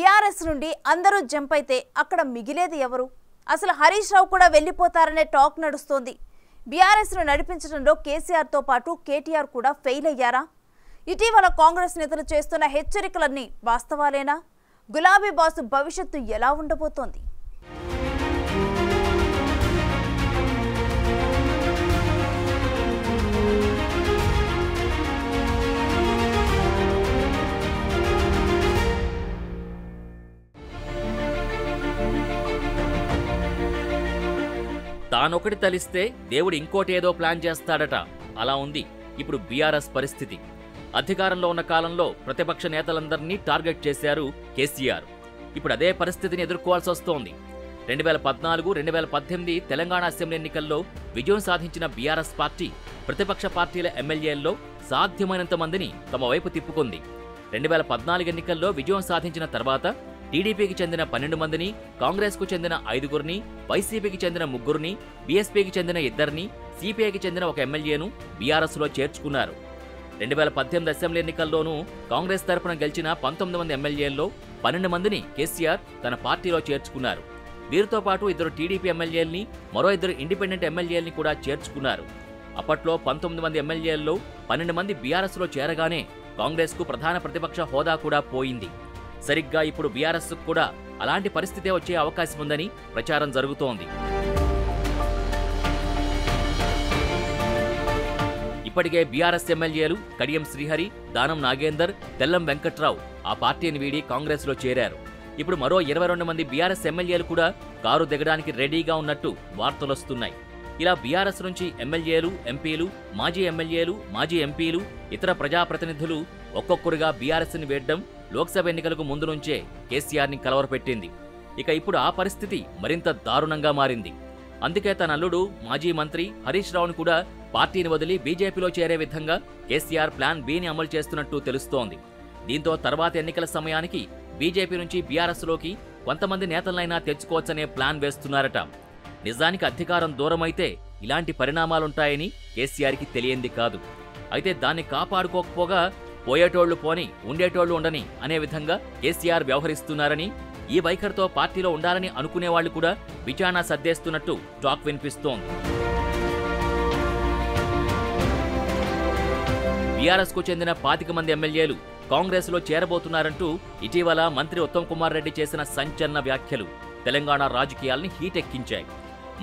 BRS నుండి అందరూ jump అయితే అక్కడ మిగిలేది ఎవరు? అసలు హరీష్ రావు కూడా వెళ్ళిపోతారనే టాక్ నడుస్తోంది. బీఆర్ఎస్ ను నడిపించడంలో కేసీఆర్ తో పాటు కేటీఆర్ కూడా ఫెయిల్ అయ్యారా? ఇటీవల కాంగ్రెస్ నేతలు చేస్తున్న హెచ్చరికలన్నీ వాస్తవాలేనా? గులాబీ బాసు భవిష్యత్తు ఎలా ఉండబోతోంది? తానొకటి తలిస్తే దేవుడు ఇంకోటి ఏదో ప్లాన్ చేస్తాడట. అలా ఉంది ఇప్పుడు బీఆర్ఎస్ పరిస్థితి. అధికారంలో ఉన్న కాలంలో ప్రతిపక్ష నేతలందరినీ టార్గెట్ చేశారు కేసీఆర్. ఇప్పుడు అదే పరిస్థితిని ఎదుర్కోవాల్సి వస్తోంది. 2014-2018 తెలంగాణ అసెంబ్లీ ఎన్నికల్లో విజయం సాధించిన బీఆర్ఎస్ పార్టీ ప్రతిపక్ష పార్టీల ఎమ్మెల్యేల్లో సాధ్యమైనంత మందిని తమ వైపు తిప్పుకుంది. 2014 ఎన్నికల్లో విజయం సాధించిన తర్వాత టీడీపీకి చెందిన 12 మందిని, కాంగ్రెస్కు చెందిన 5గురిని, వైసీపీకి చెందిన 3గురిని, బీఎస్పీకి చెందిన 2ని, సిపిఐకి చెందిన 1 ఎమ్మెల్యేను బీఆర్ఎస్లో చేర్చుకున్నారు. 2018 అసెంబ్లీ ఎన్నికల్లోనూ కాంగ్రెస్ తరపున గెలిచిన 19 మంది ఎమ్మెల్యేల్లో 12 మందిని కేసీఆర్ తన పార్టీలో చేర్చుకున్నారు. వీరితో పాటు 2 టీడీపీ ఎమ్మెల్యేల్ని, మరో 2 ఇండిపెండెంట్ ఎమ్మెల్యేల్ని కూడా చేర్చుకున్నారు. అప్పట్లో 19 మంది ఎమ్మెల్యేల్లో 12 మంది బీఆర్ఎస్లో చేరగానే కాంగ్రెస్కు ప్రధాన ప్రతిపక్ష హోదా కూడా పోయింది. సరిగ్గా ఇప్పుడు బీఆర్ఎస్ కూడా అలాంటి పరిస్థితే వచ్చే అవకాశం ఉందని ప్రచారం జరుగుతోంది. ఇప్పటికే బీఆర్ఎస్ ఎమ్మెల్యేలు కడియం శ్రీహరి, దానం నాగేందర్, తెల్లం వెంకట్రావు ఆ పార్టీని వీడి కాంగ్రెస్లో చేరారు. ఇప్పుడు మరో 22 మంది బీఆర్ఎస్ ఎమ్మెల్యేలు కూడా కారు దిగడానికి రెడీగా ఉన్నట్టు వార్తలొస్తున్నాయి. ఇలా బీఆర్ఎస్ నుంచి ఎమ్మెల్యేలు, ఎంపీలు, మాజీ ఎమ్మెల్యేలు, మాజీ ఎంపీలు, ఇతర ప్రజాప్రతినిధులు ఒక్కొక్కరుగా బీఆర్ఎస్ని వేయడం లోక్సభ ఎన్నికలకు ముందు నుంచే కేసీఆర్ని కలవరపెట్టింది. ఇక ఇప్పుడు ఆ పరిస్థితి మరింత దారుణంగా మారింది. అందుకే తన అల్లుడు మాజీ మంత్రి హరీష్ రావును కూడా పార్టీని వదిలి బీజేపీలో చేరే విధంగా కేసీఆర్ ప్లాన్ బిని అమలు చేస్తున్నట్టు తెలుస్తోంది. దీంతో తర్వాత ఎన్నికల సమయానికి బీజేపీ నుంచి బీఆర్ఎస్లోకి కొంతమంది నేతలనైనా తెచ్చుకోవచ్చనే ప్లాన్ వేస్తున్నారట. నిజానికి అధికారం దూరమైతే ఇలాంటి పరిణామాలుంటాయని కేసీఆర్కి తెలియంది కాదు. అయితే దాన్ని కాపాడుకోకపోగా పోయేటోళ్లు పోని, ఉండేటోళ్లు ఉండని అనే విధంగా కేసీఆర్ వ్యవహరిస్తున్నారని, ఈ వైఖరితో పార్టీలో ఉండాలని అనుకునేవాళ్లు కూడా విచారణ సర్దేస్తున్నట్టు టాక్ వినిపిస్తోంది. బీఆర్ఎస్కు చెందిన 25 మంది ఎమ్మెల్యేలు కాంగ్రెస్లో చేరబోతున్నారంటూ ఇటీవల మంత్రి ఉత్తమ్ కుమార్ రెడ్డి చేసిన సంచలన వ్యాఖ్యలు తెలంగాణ రాజకీయాల్ని హీటెక్కించాయి.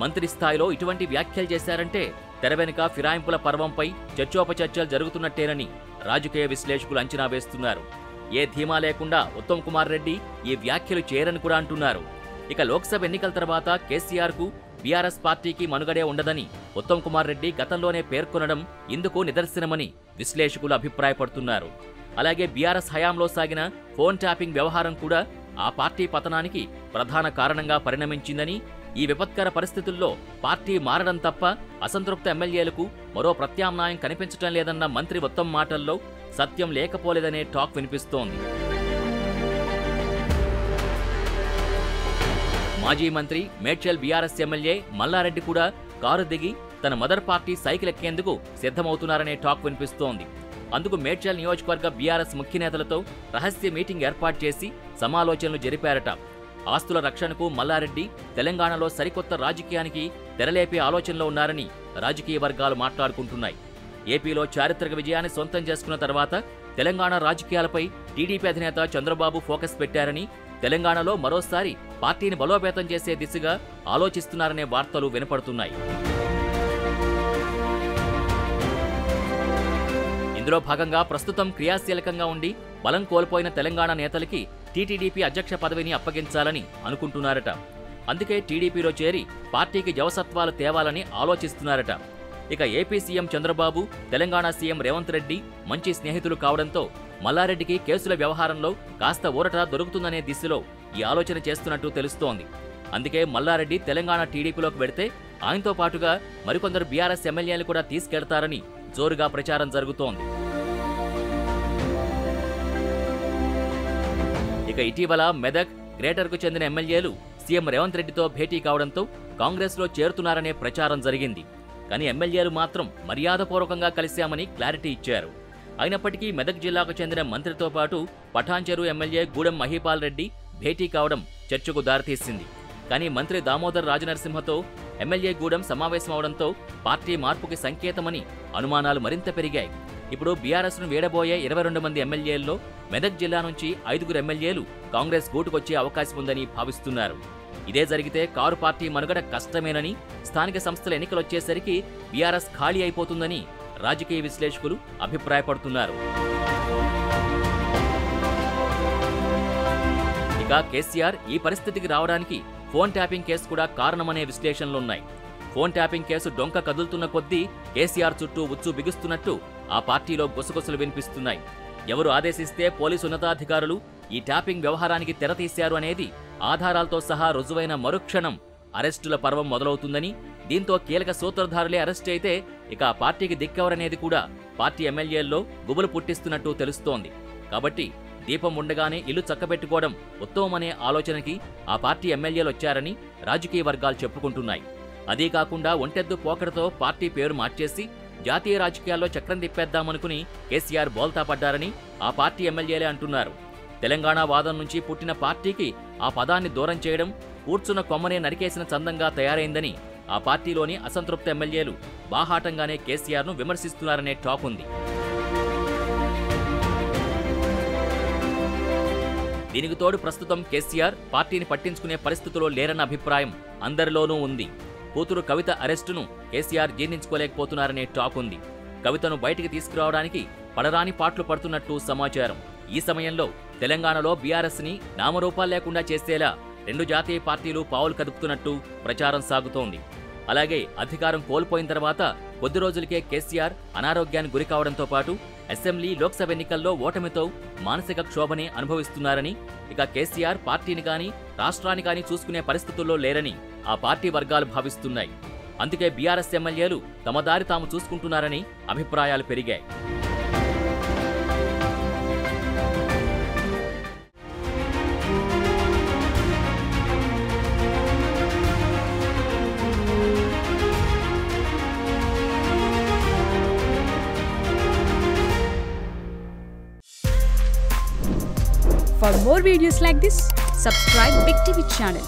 మంత్రి స్థాయిలో ఇటువంటి వ్యాఖ్యలు చేశారంటే తెర వెనుక ఫిరాయింపుల పర్వంపై చర్చోపచర్చలు జరుగుతున్నట్టేనని రాజకీయ విశ్లేషకులు అంచనా వేస్తున్నారు. ఏ ధీమా లేకుండా ఉత్తమ్ కుమార్ రెడ్డి ఈ వ్యాఖ్యలు చేయరని కూడా అంటున్నారు. ఇక లోక్సభ ఎన్నికల తర్వాత కేసీఆర్కు బీఆర్ఎస్ పార్టీకి మనుగడే ఉండదని ఉత్తమ్ కుమార్ రెడ్డి గతంలోనే పేర్కొనడం ఇందుకు నిదర్శనమని విశ్లేషకులు అభిప్రాయపడుతున్నారు. అలాగే బీఆర్ఎస్ హయాంలో సాగిన ఫోన్ ట్యాపింగ్ వ్యవహారం కూడా ఆ పార్టీ పతనానికి ప్రధాన కారణంగా పరిణమించిందని, ఈ విపత్కర పరిస్థితుల్లో పార్టీ మారడం తప్ప అసంతృప్త ఎమ్మెల్యేలకు మరో ప్రత్యామ్నాయం కనిపించటం లేదన్న మంత్రి ఉత్తమ్ మాటల్లో సత్యం లేకపోలేదనే టాక్ వినిపిస్తోంది. మాజీ మంత్రి మేడ్చల్ బీఆర్ఎస్ ఎమ్మెల్యే మల్లారెడ్డి కూడా కారు దిగి తన మదర్ పార్టీ సైకిల్ ఎక్కేందుకు సిద్ధమవుతున్నారనే టాక్ వినిపిస్తోంది. అందుకు మేడ్చల్ నియోజకవర్గ బీఆర్ఎస్ ముఖ్య నేతలతో రహస్య మీటింగ్ ఏర్పాటు చేసి సమాలోచనలు జరిపారట. ఆస్తుల రక్షణకు మల్లారెడ్డి తెలంగాణలో సరికొత్త రాజకీయానికి తెరలేపే ఆలోచనలో ఉన్నారని రాజకీయ వర్గాలు మాట్లాడుకుంటున్నాయి. ఏపీలో చారిత్రక విజయాన్ని సొంతం చేసుకున్న తర్వాత తెలంగాణ రాజకీయాలపై టీడీపీ అధినేత చంద్రబాబు ఫోకస్ పెట్టారని, తెలంగాణలో మరోసారి పార్టీని బలోపేతం చేసే దిశగా ఆలోచిస్తున్నారనే వార్తలు వినపడుతున్నాయి. ఇందులో భాగంగా ప్రస్తుతం క్రియాశీలకంగా ఉండి బలం కోల్పోయిన తెలంగాణ నేతలకి టీటీడీపీ అధ్యక్ష పదవిని అప్పగించాలని అనుకుంటున్నారట. అందుకే టీడీపీలో చేరి పార్టీకి జవసత్వాలు తేవాలని ఆలోచిస్తున్నారట. ఇక AP CM Chandrababu, Telangana CM Revanth Reddy మంచి స్నేహితులు కావడంతో మల్లారెడ్డికి కేసుల వ్యవహారంలో కాస్త ఊరట దొరుకుతుందనే దిశలో ఈ ఆలోచన చేస్తున్నట్టు తెలుస్తోంది. అందుకే మల్లారెడ్డి తెలంగాణ టీడీపీలోకి వెడితే ఆయనతో పాటుగా మరికొందరు బీఆర్ఎస్ ఎమ్మెల్యేలు కూడా తీసుకెళ్తారని జోరుగా ప్రచారం జరుగుతోంది. ఇక ఇటీవల మెదక్, గ్రేటర్కు చెందిన ఎమ్మెల్యేలు సీఎం రేవంత్ రెడ్డితో భేటీ కావడంతో కాంగ్రెస్లో చేరుతున్నారనే ప్రచారం జరిగింది. కానీ ఎమ్మెల్యేలు మాత్రం మర్యాదపూర్వకంగా కలిశామని క్లారిటీ ఇచ్చారు. అయినప్పటికీ మెదక్ జిల్లాకు చెందిన మంత్రితో పాటు పఠాన్చెరు ఎమ్మెల్యే గూడెం మహీపాల్ రెడ్డి భేటీ కావడం చర్చకు దారితీసింది. కానీ మంత్రి దామోదర్ రాజనరసింహతో ఎమ్మెల్యే గూడెం సమావేశం అవడంతో పార్టీ మార్పుకి సంకేతమని అనుమానాలు మరింత పెరిగాయి. ఇప్పుడు బీఆర్ఎస్ను వీడబోయే 22 మంది ఎమ్మెల్యేల్లో మెదక్ జిల్లా నుంచి 5 ఎమ్మెల్యేలు కాంగ్రెస్ గూటుకొచ్చే అవకాశం ఉందని భావిస్తున్నారు. ఇదే జరిగితే కారు పార్టీ మనుగడ కష్టమేనని, స్థానిక సంస్థల ఎన్నికలొచ్చేసరికి బీఆర్ఎస్ ఖాళీ అయిపోతుందని రాజకీయ విశ్లేషకులు అభిప్రాయపడుతున్నారు. ఇక కేసీఆర్ ఈ పరిస్థితికి రావడానికి ఫోన్ ట్యాపింగ్ కేసు కూడా కారణమనే విశ్లేషణలున్నాయి. ఫోన్ ట్యాపింగ్ కేసు డొంక కదులుతున్న కొద్దీ కేసీఆర్ చుట్టూ ఉచ్చు బిగుస్తున్నట్టు ఆ పార్టీలో గుసగుసలు వినిపిస్తున్నాయి. ఎవరు ఆదేశిస్తే పోలీసు ఉన్నతాధికారులు ఈ ట్యాపింగ్ వ్యవహారానికి తెరతీశారు అనేది ఆధారాలతో సహా రుజువైన మరుక్షణం అరెస్టుల పర్వం మొదలవుతుందని, దీంతో కీలక సూత్రధారులే అరెస్ట్ అయితే ఇక ఆ పార్టీకి దిక్కెవరనేది కూడా పార్టీ ఎమ్మెల్యేల్లో గుబులు పుట్టిస్తున్నట్టు తెలుస్తోంది. కాబట్టి దీపం ఉండగానే ఇల్లు చక్కబెట్టుకోవడం ఉత్తమమనే ఆలోచనకి ఆ పార్టీ ఎమ్మెల్యేలు వచ్చారని రాజకీయ వర్గాలు చెప్పుకుంటున్నాయి. అదీ కాకుండా ఒంటెద్దు పోకడతో పార్టీ పేరు మార్చేసి జాతీయ రాజకీయాల్లో చక్రం తిప్పేద్దామనుకుని కేసీఆర్ బోల్తా పడ్డారని ఆ పార్టీ ఎమ్మెల్యేలే అంటున్నారు. తెలంగాణ వాదం నుంచి పుట్టిన పార్టీకి ఆ పదాన్ని దూరం చేయడం కూర్చున్న కొమ్మనే నరికేసిన చందంగా తయారైందని ఆ పార్టీలోని అసంతృప్త ఎమ్మెల్యేలు బాహాటంగానే కేసీఆర్ను విమర్శిస్తున్నారనే టాక్ ఉంది. దీనికి తోడు ప్రస్తుతం కేసీఆర్ పార్టీని పట్టించుకునే పరిస్థితిలో లేరన్న అభిప్రాయం అందరిలోనూ ఉంది. కూతురు కవిత అరెస్టును కేసీఆర్ జీర్ణించుకోలేకపోతున్నారనే టాక్ ఉంది. కవితను బయటికి తీసుకురావడానికి పడరాని పాట్లు పడుతున్నట్టు సమాచారం. ఈ సమయంలో తెలంగాణలో బీఆర్ఎస్ని నామరూపాలు లేకుండా చేసేలా 2 జాతీయ పార్టీలు పావులు కదుపుతున్నట్టు ప్రచారం సాగుతోంది. అలాగే అధికారం కోల్పోయిన తర్వాత కొద్ది రోజులకే కేసీఆర్ అనారోగ్యానికి గురికావడంతో పాటు అసెంబ్లీ, లోక్సభ ఎన్నికల్లో ఓటమితో మానసిక క్షోభని అనుభవిస్తున్నారని, ఇక కేసీఆర్ పార్టీని కానీ రాష్ట్రాన్ని కానీ చూసుకునే పరిస్థితుల్లో లేరని ఆ పార్టీ వర్గాలు భావిస్తున్నాయి. అందుకే బీఆర్ఎస్ ఎమ్మెల్యేలు తమ దారి తాము చూసుకుంటున్నారని అభిప్రాయాలు పెరిగాయి. For more videos like this, subscribe Big TV channel.